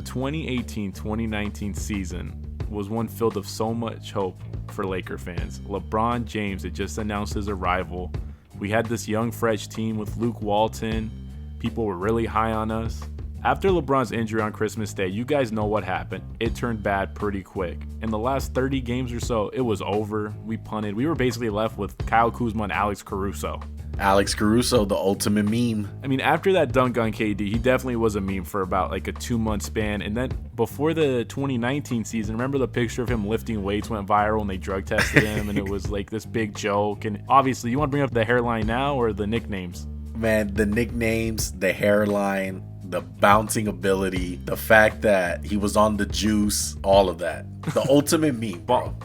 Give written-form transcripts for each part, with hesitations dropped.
The 2018-2019 season was one filled with so much hope for Laker fans. LeBron James had just announced his arrival. We had this young, fresh team with Luke Walton. People were really high on us. After LeBron's injury on Christmas Day, you guys know what happened. It turned bad pretty quick. In the last 30 games or so, it was over. We punted. We were basically left with Kyle Kuzma and Alex Caruso. Alex Caruso, the ultimate meme. I mean, after that dunk on KD, he definitely was a meme for about like a 2-month span. And then before the 2019 season, remember the picture of him lifting weights went viral and they drug tested him and it was like this big joke. And obviously, you want to bring up the hairline now or the nicknames? Man, the nicknames, the hairline, the bouncing ability, the fact that he was on the juice, all of that. The ultimate meme, bro.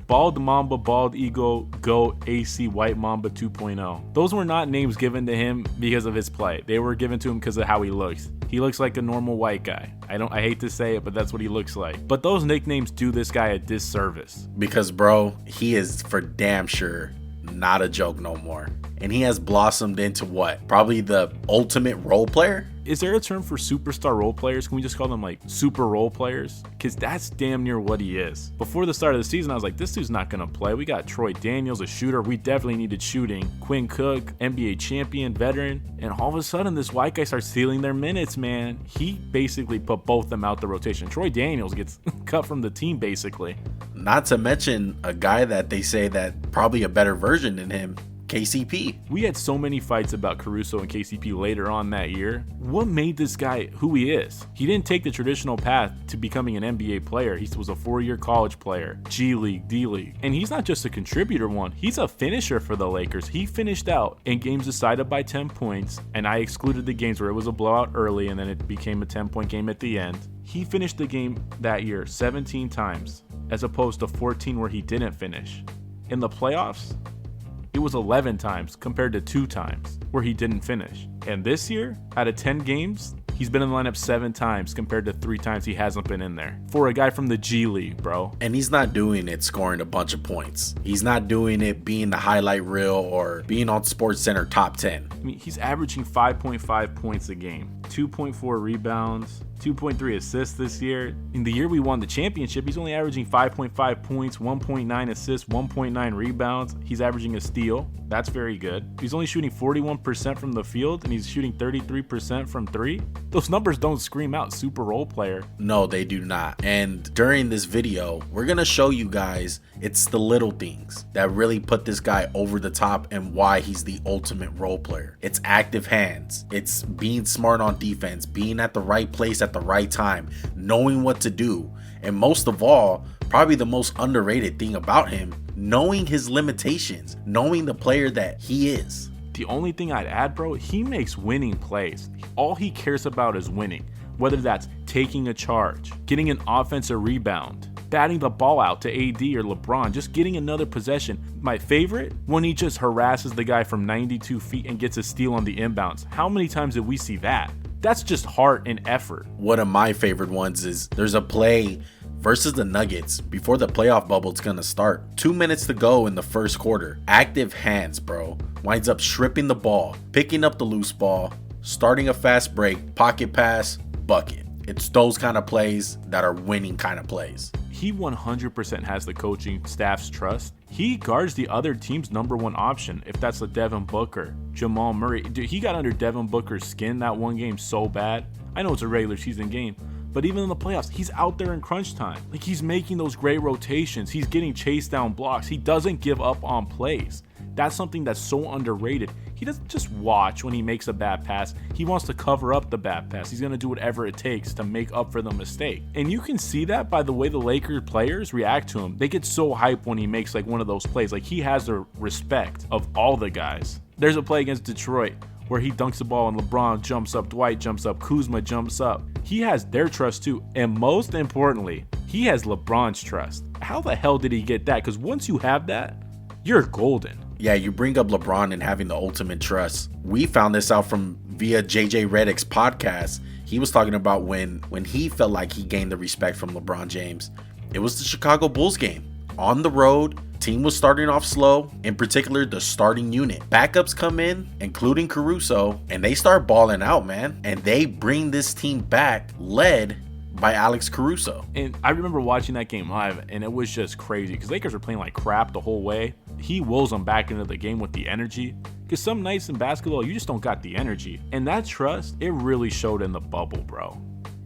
Bald Mamba, Bald Eagle, Go, AC, White Mamba 2.0. Those were not names given to him because of his play. They were given to him because of how he looks. He looks like a normal white guy. I hate to say it, but that's what he looks like. But those nicknames do this guy a disservice. Because, bro, he is for damn sure not a joke no more. And he has blossomed into what? Probably the ultimate role player? Is there a term for superstar role players? Can we just call them like super role players? Because that's damn near what he is. Before the start of the season, I was like, this dude's not going to play. We got Troy Daniels, a shooter. We definitely needed shooting. Quinn Cook, NBA champion, veteran. And all of a sudden, this white guy starts stealing their minutes, man. He basically put both of them out the rotation. Troy Daniels gets cut from the team, basically. Not to mention a guy that they say that probably a better version than him. KCP. We had so many fights about Caruso and KCP later on that year. What made this guy who he is? He didn't take the traditional path to becoming an NBA player. He was a 4-year college player, G League, D League. And he's not just a contributor one, he's a finisher for the Lakers. He finished out in games decided by 10 points, and I excluded the games where it was a blowout early and then it became a 10-point game at the end. He finished the game that year 17 times, as opposed to 14 where he didn't finish. In the playoffs, it was 11 times compared to 2 times where he didn't finish. And this year, out of 10 games, he's been in the lineup 7 times compared to 3 times he hasn't been in there. For a guy from the G League, bro. And he's not doing it scoring a bunch of points. He's not doing it being the highlight reel or being on SportsCenter top 10. I mean, he's averaging 5.5 points a game, 2.4 rebounds, 2.3 assists this year. In the year we won the championship, he's only averaging 5.5 points, 1.9 assists, 1.9 rebounds. He's averaging a steal. That's very good. He's only shooting 41% from the field and he's shooting 33% from 3. Those numbers don't scream out super role player. No, they do not. And during this video, we're going to show you guys it's the little things that really put this guy over the top and why he's the ultimate role player. It's active hands. It's being smart on defense, being at the right place at the right time, knowing what to do. And most of all, probably the most underrated thing about him, knowing his limitations, knowing the player that he is. The only thing I'd add, bro, he makes winning plays. All he cares about is winning, whether that's taking a charge, getting an offensive rebound, batting the ball out to AD or LeBron, just getting another possession. My favorite, when he just harasses the guy from 92 feet and gets a steal on the inbounds. How many times did we see that? That's just heart and effort. One of my favorite ones is there's a play versus the Nuggets before the playoff bubble's gonna start. 2 minutes to go in the first quarter. Active hands, bro. Winds up stripping the ball, picking up the loose ball, starting a fast break, pocket pass, bucket. It's those kind of plays that are winning kind of plays. He 100% has the coaching staff's trust. He guards the other team's number one option, if that's like Devin Booker, Jamal Murray. Dude, he got under Devin Booker's skin that one game so bad. I know it's a regular season game, but even in the playoffs, he's out there in crunch time. Like, he's making those great rotations. He's getting chased down blocks. He doesn't give up on plays. That's something that's so underrated. He doesn't just watch when he makes a bad pass. He wants to cover up the bad pass. He's going to do whatever it takes to make up for the mistake. And you can see that by the way the Lakers players react to him. They get so hyped when he makes like one of those plays. Like, he has the respect of all the guys. There's a play against Detroit where he dunks the ball and LeBron jumps up, Dwight jumps up, Kuzma jumps up. He has their trust too. And most importantly, he has LeBron's trust. How the hell did he get that? Because once you have that, you're golden. Yeah, you bring up LeBron and having the ultimate trust. We found this out from via JJ Redick's podcast. He was talking about when he felt like he gained the respect from LeBron James. It was the Chicago Bulls game. On the road, team was starting off slow, in particular the starting unit. Backups come in, including Caruso, and they start balling out, man. And they bring this team back, led by Alex Caruso. And I remember watching that game live, and it was just crazy because Lakers were playing like crap the whole way. He wills them back into the game with the energy, because some nights in basketball, you just don't got the energy. And that trust, it really showed in the bubble, bro.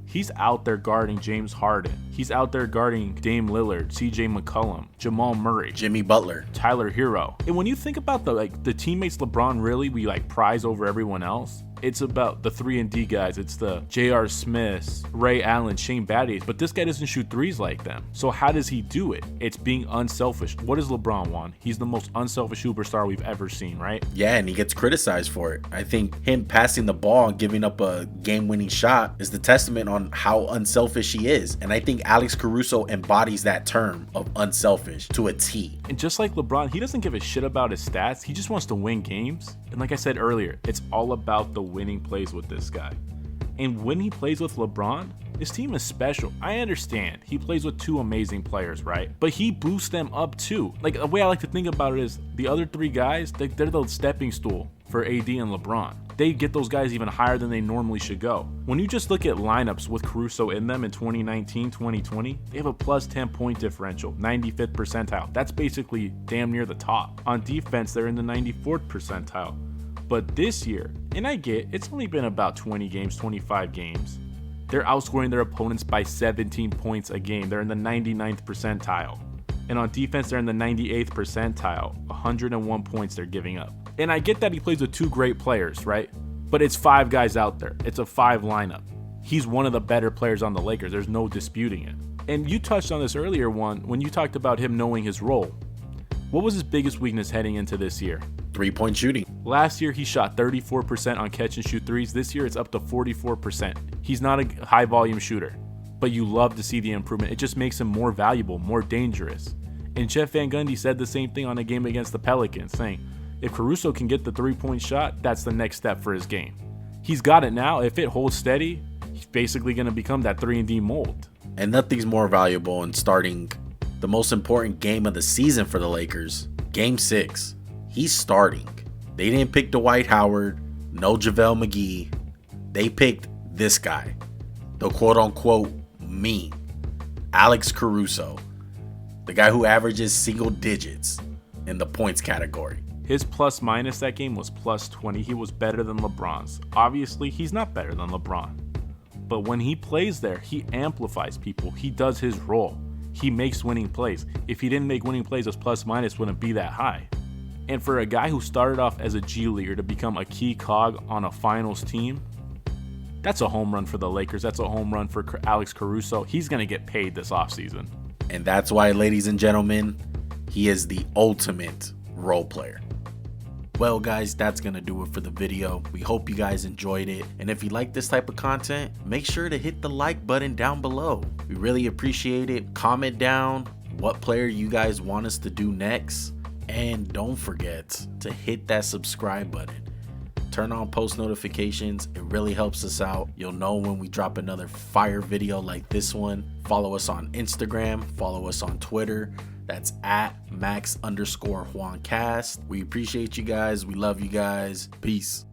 He's out there guarding James Harden. He's out there guarding Dame Lillard, CJ McCollum, Jamal Murray, Jimmy Butler, Tyler Hero. And when you think about the teammates LeBron really we like prize over everyone else, it's about the 3-and-D guys. It's the J.R. Smiths, Ray Allen, Shane Battiers. But this guy doesn't shoot threes like them. So how does he do it? It's being unselfish. What does LeBron want? He's the most unselfish superstar we've ever seen, right? Yeah, and he gets criticized for it. I think him passing the ball and giving up a game-winning shot is the testament on how unselfish he is. And I think Alex Caruso embodies that term of unselfish to a T. And just like LeBron, he doesn't give a shit about his stats. He just wants to win games. And like I said earlier, it's all about the winning plays with this guy. And when he plays with LeBron, his team is special. I understand he plays with two amazing players, right? But he boosts them up too. Like, the way I like to think about it is the other three guys, they're the stepping stool for AD and LeBron. They get those guys even higher than they normally should go. When you just look at lineups with Caruso in them in 2019, 2020, they have a plus 10 point differential, 95th percentile. That's basically damn near the top. On defense, they're in the 94th percentile. But this year, and I get it's only been about 20 games, 25 games, they're outscoring their opponents by 17 points a game. They're in the 99th percentile. And on defense, they're in the 98th percentile. 101 points they're giving up. And I get that he plays with two great players, right? But it's five guys out there. It's a 5 lineup. He's one of the better players on the Lakers. There's no disputing it. And you touched on this earlier when you talked about him knowing his role. What was his biggest weakness heading into this year? 3-point shooting. Last year, he shot 34% on catch and shoot threes. This year, it's up to 44%. He's not a high volume shooter, but you love to see the improvement. It just makes him more valuable, more dangerous. And Jeff Van Gundy said the same thing on a game against the Pelicans, saying, if Caruso can get the 3-point shot, that's the next step for his game. He's got it now. If it holds steady, he's basically going to become that 3-and-D mold. And nothing's more valuable in starting the most important game of the season for the Lakers, Game 6. He's starting. They didn't pick Dwight Howard, no JaVale McGee. They picked this guy, the quote-unquote me, Alex Caruso, the guy who averages single digits in the points category. His plus minus that game was plus 20. He was better than LeBron's. Obviously, he's not better than LeBron. But when he plays there, he amplifies people. He does his role. He makes winning plays. If he didn't make winning plays, his plus minus wouldn't be that high. And for a guy who started off as a G Leaguer to become a key cog on a finals team, that's a home run for the Lakers. That's a home run for Alex Caruso. He's going to get paid this offseason. And that's why, ladies and gentlemen, he is the ultimate role player. Well, guys, that's going to do it for the video. We hope you guys enjoyed it. And if you like this type of content, make sure to hit the like button down below. We really appreciate it. Comment down what player you guys want us to do next. And don't forget to hit that subscribe button. Turn on post notifications. It really helps us out. You'll know when we drop another fire video like this one. Follow us on Instagram. Follow us on Twitter. That's at Max_JuanCast. We appreciate you guys. We love you guys. Peace.